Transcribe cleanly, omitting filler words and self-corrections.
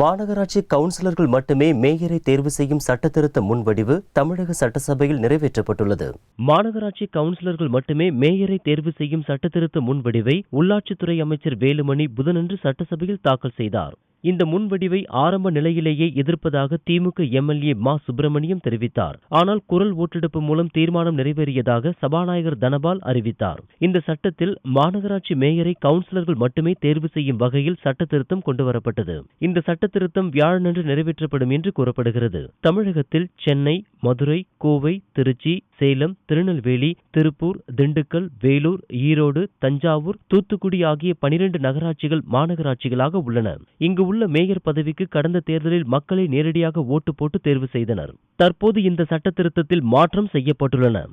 மாநகராட்சி கவுன்சிலர்கள் மட்டுமே மேயரை தேர்வு செய்யும் சட்டத்திருத்த முன்வடிவு தமிழக சட்டசபையில் நிறைவேற்றப்பட்டுள்ளது. மாநகராட்சி கவுன்சிலர்கள் மட்டுமே மேயரை தேர்வு செய்யும் சட்டத்திருத்த முன்வடிவை உள்ளாட்சித்துறை அமைச்சர் வேலுமணி புதனன்று சட்டசபையில் தாக்கல் செய்தார். இந்த முன்வடிவை ஆரம்ப நிலையிலேயே எதிர்ப்பதாக திமுக எம்எல்ஏ மா சுப்பிரமணியம் தெரிவித்தார். ஆனால் குரல் ஓட்டெடுப்பு மூலம் தீர்மானம் நிறைவேறியதாக சபாநாயகர் தனபால் அறிவித்தார். இந்த சட்டத்தில் மாநகராட்சி மேயரை கவுன்சிலர்கள் மட்டுமே தேர்வு செய்யும் வகையில் சட்டத்திருத்தம் கொண்டுவரப்பட்டது. இந்த சட்டத்திருத்தம் வியாழனன்று நிறைவேற்றப்படும் என்று கூறப்படுகிறது. தமிழகத்தில் சென்னை, மதுரை, கோவை, திருச்சி, சேலம், திருநெல்வேலி, திருப்பூர், திண்டுக்கல், வேலூர், ஈரோடு, தஞ்சாவூர், தூத்துக்குடி ஆகிய 12 நகராட்சிகள் மாநகராட்சிகளாக உள்ளன. இங்கு உள்ள மேயர் பதவிக்கு கடந்த தேர்தலில் மக்களை நேரடியாக ஓட்டு போட்டு தேர்வு செய்தனர். தற்போது இந்த சட்டத்திருத்தத்தில் மாற்றம் செய்யப்பட்டுள்ளன.